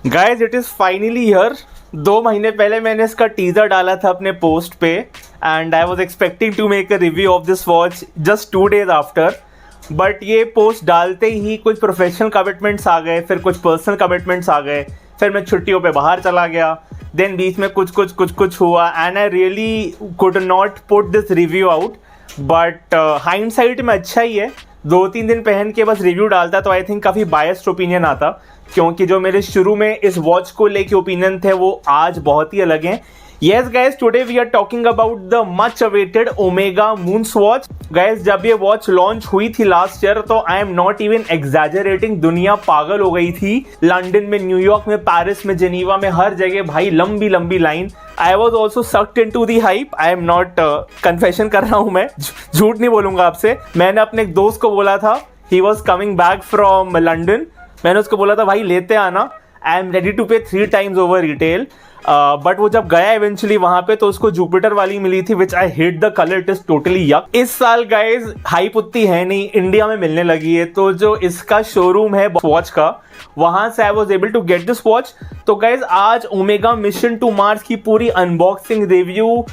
Guys it is finally here. 2 महीने पहले मैंने इसका टीजर डाला था अपने पोस्ट पे and I was expecting to make a review of this watch just 2 days after, but ये पोस्ट डालते ही कुछ प्रोफेशनल कमिटमेंट्स आ गए, फिर कुछ पर्सनल कमिटमेंट्स आ गए, फिर मैं छुट्टियों पे बाहर चला गया, देन बीच में कुछ हुआ and I really could not put this review out. But hindsight में अच्छा ही है, 2-3 दिन पहन के बस रिव्यू डालता तो आई थिंक काफ़ी बायस्ड ओपिनियन आता, क्योंकि जो मेरे शुरू में इस वॉच को लेके ओपिनियन थे वो आज बहुत ही अलग हैं। Yes guys, today we are talking about the much awaited Omega Moons watch. Guys, जब ये वॉच लॉन्च हुई थी लास्ट ईयर तो I am not even exaggerating, दुनिया पागल हो गई थी। लंदन में, न्यूयॉर्क में, पेरिस में, जेनीवा में, हर जगह भाई लंबी लंबी line. I was also sucked into the hype. I am not confession कर रहा हूँ मैं, झूठ नहीं बोलूंगा आपसे। मैंने अपने एक दोस्त को बोला था, he was coming back from London, मैंने उसको बोला था भाई लेते आना, आई एम रेडी टू पे 3 times ओवर रिटेल। बट वो जब गया इवेंचुअली वहां पे तो उसको जुपिटर वाली मिली थी, which I hate the colour, it is totally yuck. इस साल गाइज हाइप उतनी है नहीं, इंडिया में मिलने लगी है, तो जो इसका शोरूम है वॉच का, वहां से I was able to get this watch. तो गाइज आज ओमेगा मिशन टू मार्स की पूरी अनबॉक्सिंग रिव्यू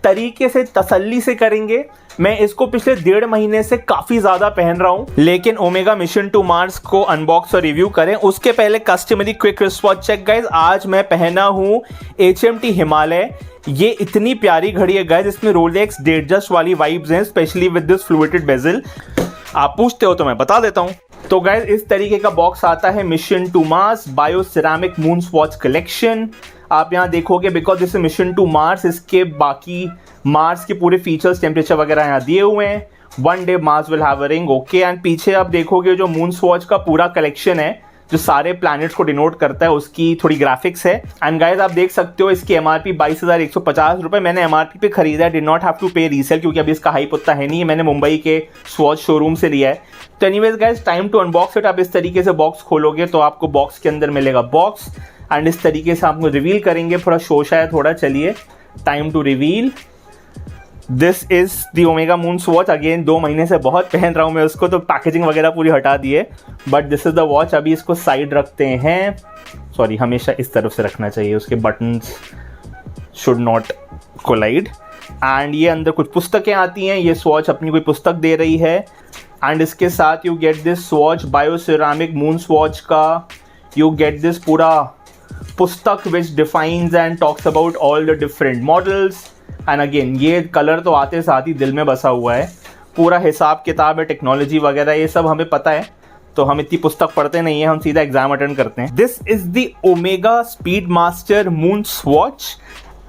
तरीके से तसल्ली से करेंगे। मैं इसको पिछले 1.5 महीने से काफी ज्यादा पहन रहा हूं, लेकिन ओमेगा मिशन टू मार्स को अनबॉक्स और रिव्यू करें उसके पहले customary quick response check. Guys आज मैं पहना हूं HMT हिमालय। ये इतनी प्यारी घड़ी है गाइज, इसमें रोलेक्स डेटजस्ट वाली वाइब्स हैं, स्पेशली विद दिस फ्लूइडेड बेजल। आप पूछते हो तो मैं बता देता हूं। तो गाइज इस तरीके का बॉक्स आता है mission to Mars bioceramic moons watch collection. आप यहाँ देखोगे because this mission to Mars, इसके बाकी मार्स के पूरे फीचर्स, टेम्परेचर वगैरह यहाँ दिए हुए हैं। 1 day Mars will have a ring, okay. And पीछे आप देखोगे जो मून्स वॉच का पूरा कलेक्शन है, जो सारे प्लैनेट्स को डिनोट करता है, उसकी थोड़ी ग्राफिक्स है। एंड गाइज आप देख सकते हो इसकी MRP 22,150 रुपये। मैंने MRP पे खरीदा है, डिड नॉट हैव टू पे रीसेल, क्योंकि अभी इसका हाइप उतना है नहीं। मैंने मुंबई के स्वॉच शोरूम से लिया है। तो anyways guys time to unbox it. आप इस तरीके से बॉक्स खोलोगे तो आपको बॉक्स के अंदर मिलेगा बॉक्स, एंड इस तरीके से आपको रिवील करेंगे। थोड़ा शोशा है थोड़ा, चलिए time to reveal. This is the Omega moons watch. Again 2 महीने से बहुत पहन रहा हूँ मैं उसको, तो पैकेजिंग वगैरह पूरी हटा दी है, but this is the watch. अभी इसको साइड रखते हैं, सॉरी हमेशा इस तरफ से रखना चाहिए, उसके buttons should not collide. And ये अंदर कुछ पुस्तकें आती हैं, ये स्वॉच अपनी कोई पुस्तक दे रही है। एंड इसके साथ you get this swatch bio ceramic moons watch का, यू गेट दिस पूरा पुस्तक which defines and talks about all the different models. And again ये कलर तो आते साथ ही दिल में बसा हुआ है, पूरा हिसाब किताब है, टेक्नोलॉजी वगैरह ये सब हमें पता है, तो हम इतनी पुस्तक पढ़ते नहीं है, हम सीधा एग्जाम अटेंड करते हैं। This is the omega speed master moons watch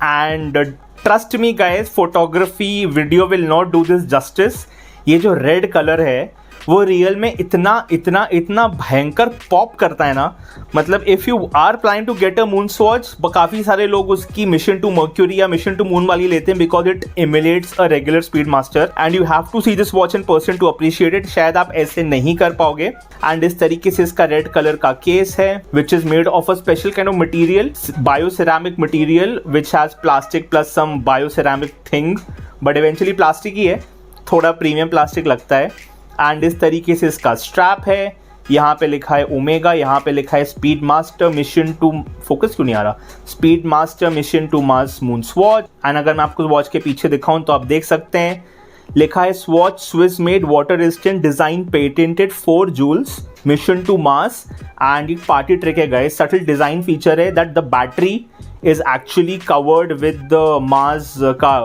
and trust me guys, photography video will not do this justice. ये जो रेड कलर है वो रियल में इतना इतना इतना भयंकर पॉप करता है ना, मतलब if you are planning to get a moon watch, काफ़ी सारे लोग उसकी मिशन टू मर्क्यूरी या मिशन टू मून वाली लेते हैं because it emulates a regular Speedmaster and you have to see this watch in person to appreciate it. शायद आप ऐसे नहीं कर पाओगे। एंड इस तरीके से इसका रेड कलर का केस है which is made of a special kind of material, bio ceramic material which has plastic plus some bio ceramic thing, but eventually plastic ही है, थोड़ा प्रीमियम प्लास्टिक लगता है। एंड इस तरीके से इसका स्ट्रैप है, यहाँ पे लिखा है ओमेगा, यहाँ पे लिखा है Speedmaster mission to, focus क्यों नहीं आ रहा, Speedmaster mission to Mars moons watch. And अगर मैं आपको वॉच के पीछे दिखाऊं तो आप देख सकते हैं लिखा है Swatch Swiss made water resistant design patented 4 joules mission to Mars. And एक पार्टी ट्रिक है गाइस, सटल डिजाइन फीचर है that the battery is actually covered with the Mars का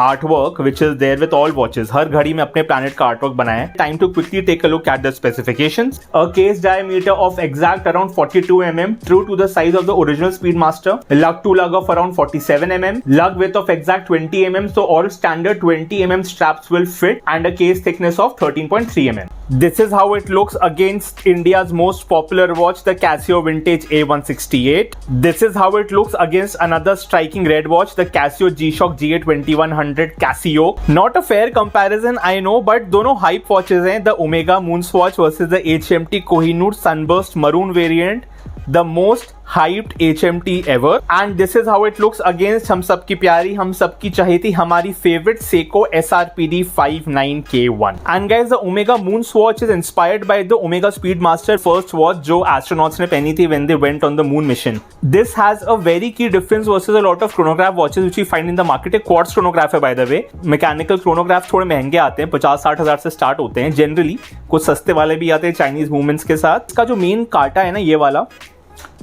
artwork which is there with all watches. हर घड़ी में अपने planet का artwork बनाया है। Time to quickly take a look at the specifications. A case diameter of exact around 42 mm, true to the size of the original Speedmaster. Lug to lug of around 47 mm. Lug width of exact 20 mm, so all standard 20 mm straps will fit, and a case thickness of 13.3 mm. This is how it looks against India's most popular watch, the Casio Vintage A168. This is how it looks against another striking red watch, the Casio G-Shock GA2100 Casio. Not a fair comparison, I know, but दोनों hype watches हैं. The Omega Moons watch versus the HMT Kohinoor Sunburst Maroon variant. The most hyped HMT ever and this is how it looks against हम सबकी प्यारी, हम सबकी चाहती, हमारी favorite Seiko SRPD 59K1 and guys the Omega Moon Swatch is inspired by the Omega Speedmaster first watch जो astronauts ने पहनी थी when they went on the moon mission. This has a very key difference versus a lot of chronograph watches which we find in the market. एक quartz chronograph है by the way. Mechanical chronograph थोड़े महंगे आते हैं, 50-60 हज़ार से start होते हैं जनरली, कुछ सस्ते वाले भी आते हैं चाइनीज मूवमेंट्स के साथ. इसका जो मेन काटा है ना ये वाला,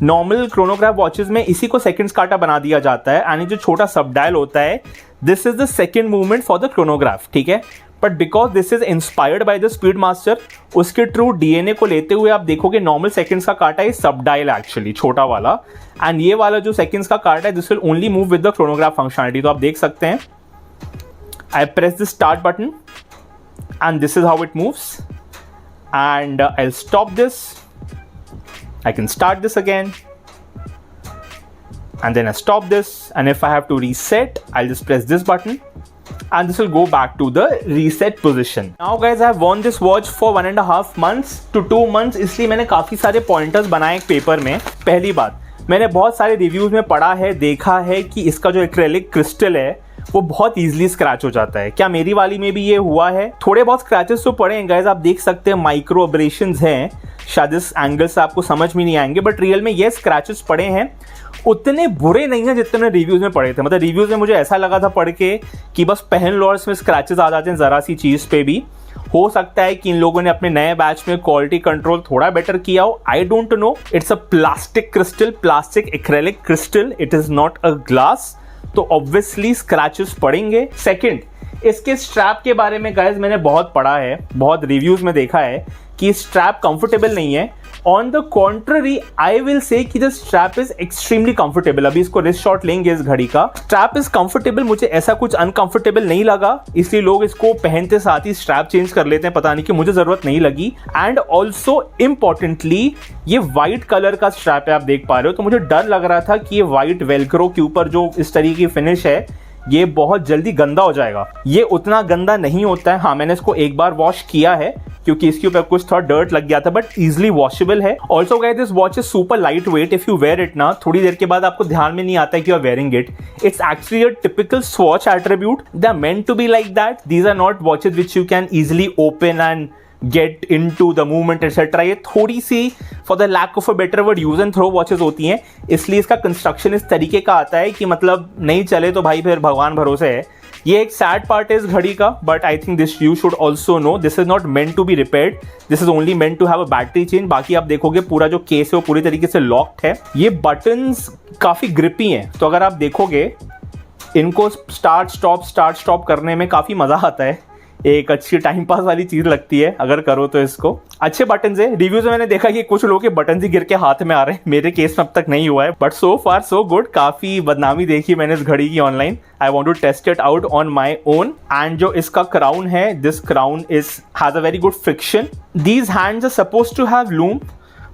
नॉर्मल क्रोनोग्राफ वॉचेस में इसी को सेकंड्स काटा बना दिया जाता है एंड जो छोटा सब डायल होता है this is the second movement for the chronograph, ठीक है. But because this is inspired by the speed master, उसके ट्रू डीएनए को लेते हुए आप देखोगे नॉर्मल सेकंड्स का काटा है सब डायल एक्चुअली छोटा वाला, एंड ये वाला जो सेकंड्स का काटा है this will only move with the chronograph functionality. तो आप देख सकते हैं आई press the start button and this is how it moves and I stop this. I can start this again and then I stop this, and if I have to reset I'll just press this button and this will go back to the reset position. Now guys I have worn this watch for 1.5 months to 2 months, इसलिए मैंने काफ़ी सारे pointers बनाए एक paper में. पहली बात, मैंने बहुत सारे रिव्यूज़ में पढ़ा है, देखा है कि इसका जो एक्रेलिक क्रिस्टल है वो बहुत इजीली स्क्रैच हो जाता है. क्या मेरी वाली में भी ये हुआ है? थोड़े बहुत स्क्रैचेस तो पड़े हैं गाइस, आप देख सकते हैं माइक्रो एब्रेशंस हैं, शायद इस एंगल से आपको समझ में नहीं आएंगे, बट रियल में ये स्क्रैचेस पड़े हैं. उतने बुरे नहीं हैं जितने रिव्यूज़ में पड़े थे. मतलब रिव्यूज़ में मुझे ऐसा लगा था पढ़ के कि बस पहन लो और इसमें स्क्रैचेस आ जाते हैं ज़रा सी चीज़ पे भी. हो सकता है कि इन लोगों ने अपने नए बैच में क्वालिटी कंट्रोल थोड़ा बेटर किया हो, I don't know. It's a plastic crystal, plastic acrylic crystal, it is not a glass, तो ऑब्वियसली स्क्रैचेस पड़ेंगे. सेकंड, इसके स्ट्रैप के बारे में गाइस मैंने बहुत पढ़ा है, बहुत रिव्यूज़ में देखा है कि स्ट्रैप कंफर्टेबल नहीं है. On the contrary I will say कि the strap is extremely comfortable. अभी इसको रिस्ट शॉट लेंगे इस घड़ी का. स्ट्रैप इज कंफर्टेबल, मुझे ऐसा कुछ अनकंफर्टेबल नहीं लगा, इसलिए लोग इसको पहनते साथ ही स्ट्रैप चेंज कर लेते हैं, पता नहीं कि मुझे जरूरत नहीं लगी. एंड ऑल्सो इम्पॉर्टेंटली ये व्हाइट कलर का स्ट्रैप है, आप देख पा रहे हो, तो मुझे डर लग रहा था कि ये व्हाइट वेलक्रो के ऊपर जो इस तरीके की फिनिश है ये बहुत जल्दी गंदा हो जाएगा. ये उतना गंदा नहीं होता है. हाँ, मैंने इसको एक बार वॉश किया है क्योंकि इसके ऊपर कुछ थोड़ा डर्ट लग गया था, बट इजिली वॉशेबल है. Also guys this watch is super lightweight. If you wear it ना, थोड़ी देर के बाद आपको ध्यान में नहीं आता है कि you are wearing it. It's actually a typical Swatch attribute. They are meant to be like that. These are not watches which you can easily open and get into the movement etcetera. ये थोड़ी सी for the lack of a better word use and throw watches होती हैं, इसलिए इसका construction इस तरीके का आता है कि मतलब नहीं चले तो भाई फिर भगवान भरोसे है. ये एक सैड पार्ट है इस घड़ी का, but I think this you should also know, this is not meant to be repaired, this is only meant to have a battery change. बाकी आप देखोगे पूरा जो केस है वो पूरी तरीके से लॉक्ड है. ये बटन्स काफ़ी ग्रिपी हैं, तो अगर आप देखोगे इनको स्टार्ट स्टॉप करने में काफ़ी मज़ा आता है. एक अच्छी टाइम पास वाली चीज़ लगती है अगर करो तो. इसको अच्छे बटन है. रिव्यूज में मैंने देखा कि कुछ लोगों के बटन ही गिर के हाथ में आ रहे हैं, मेरे केस में अब तक नहीं हुआ है, but so far so good. काफ़ी बदनामी देखी मैंने इस घड़ी की online. I want to test it out on my own. And जो इसका क्राउन है, this crown has a very good friction. These hands are suppose to have lume,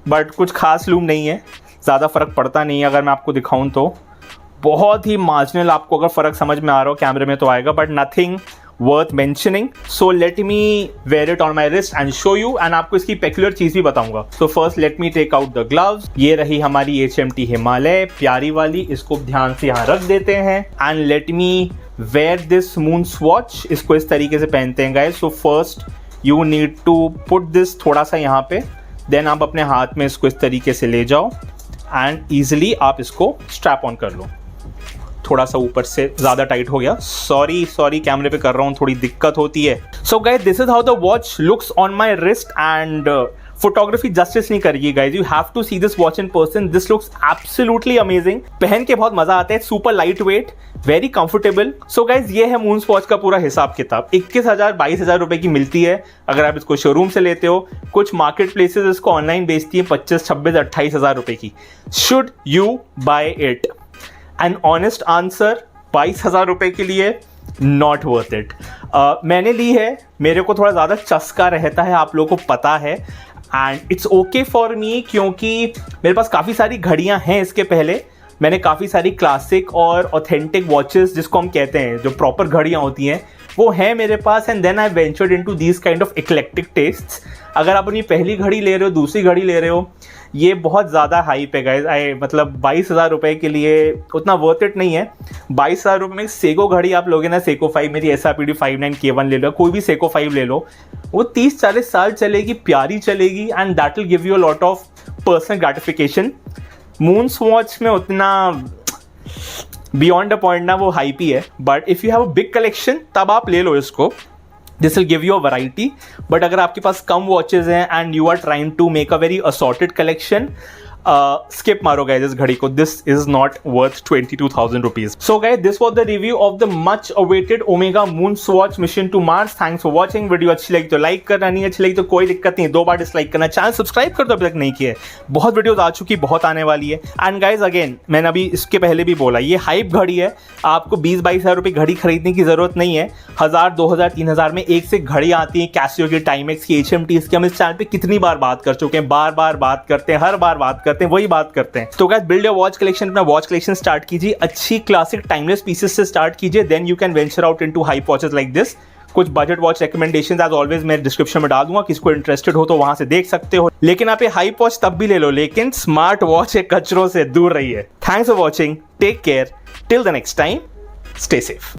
but कुछ खास लूम नहीं है, ज़्यादा फर्क पड़ता नहीं है. अगर मैं आपको दिखाऊँ तो बहुत ही मार्जिनल, आपको अगर फ़र्क समझ में आ रहा हो कैमरे में तो आएगा, but nothing worth mentioning. So let me wear it on my wrist and show you, and आपको इसकी peculiar चीज़ भी बताऊंगा. So first let me take out the gloves. ये रही हमारी HMT हिमालय प्यारी वाली, इसको ध्यान से यहाँ रख देते हैं. And let me wear this moon swatch. इसको इस तरीके से पहनते हैं guys. So first you need to put this थोड़ा सा यहाँ पे, then आप अपने हाथ में इसको इस तरीके से ले जाओ and easily आप इसको strap on कर लो. थोड़ा सा ऊपर से ज़्यादा टाइट हो गया, सॉरी कैमरे पे कर रहा हूँ, थोड़ी दिक्कत होती है. So guys this is how the watch looks on my wrist and photography justice नहीं करेगी guys. You have to see this watch in person. This looks absolutely amazing. पहन के बहुत मजा आता है. Super lightweight, very comfortable. So guys ये है मून वॉच का पूरा हिसाब किताब. 21,000-22,000 रुपए की मिलती है अगर आप इसको शोरूम से लेते हो. कुछ मार्केट प्लेसेस इसको ऑनलाइन बेचती है 25, 26, 28,000 रुपए की. Should you buy it? An honest answer, 22,000 रुपए के लिए नॉट वर्थ इट. मैंने ली है, मेरे को थोड़ा ज़्यादा चस्का रहता है, आप लोगों को पता है, and it's okay for me क्योंकि मेरे पास काफ़ी सारी घड़ियाँ हैं. इसके पहले मैंने काफ़ी सारी क्लासिक और ऑथेंटिक वॉचेस जिसको हम कहते हैं, जो प्रॉपर घड़ियाँ होती हैं, वो है मेरे पास. And then I ventured into these kind of eclectic tastes. अगर आप अपनी पहली घड़ी ले रहे हो, दूसरी घड़ी ले रहे हो, ये बहुत ज़्यादा हाइप है गाइज। मतलब 22,000 रुपये के लिए उतना वर्थ इट नहीं है। 22,000 रुपये में सेको घड़ी आप लोगे ना, सेको 5, मेरी SRPD 59K1 ले लो, कोई भी सेको 5 ले लो, वो 30-40 साल चलेगी, प्यारी चलेगी, and that will give you a lot of personal gratification. Moons watch में उतना बियॉन्ड द पॉइंट ना, वो हाइप ही है। But if you have a big collection तब आप ले लो इसको, this will give you a variety. But अगर आपके पास कम वॉचेज हैं and you are trying to make a very assorted collection, skip मारो guys इस घड़ी को, this is not worth 22,000 rupees. So guys, this was the review of the much awaited Omega Moonswatch mission to Mars. Thanks for watching. Video अच्छी लगी तो like करना, नहीं अच्छी लगी तो कोई दिक्कत नहीं, 2 बार डिसलाइक करना, चैनल सब्सक्राइब कर दो अभी तक नहीं किया है। बहुत वीडियोस आ चुकी, बहुत आने वाली है। एंड गाइज अगेन, मैंने अभी इसके पहले भी बोला, ये हाइप घड़ी है, आपको 20-22 हज़ार रुपये घड़ी खरीदने की जरूरत नहीं है। 1,000, 2,000, 3,000 में एक से घड़ी आती है, कैसियो की, टाइमेक्स की, HMT की। हम इस चैनल पे कितनी बार बात कर चुके हैं, बार बार बात करते हैं, हर बार बात करते हैं, वही बात करते हैं। तो guys, build your watch collection, अपना वॉच कलेक्शन स्टार्ट कीजिए, अच्छी क्लासिक टाइमलेस पीसेस से स्टार्ट कीजिए, then you can venture out into hype watches like this. कुछ budget watch recommendations as always मैं डिस्क्रिप्शन में डाल दूंगा, किसको इंटरेस्टेड हो तो वहां से देख सकते हो। लेकिन आप ये हाइप वॉच तब भी ले लो, लेकिन स्मार्ट वॉच के कचरों से दूर रहिए। Thanks for watching, take care, till the next time, stay safe.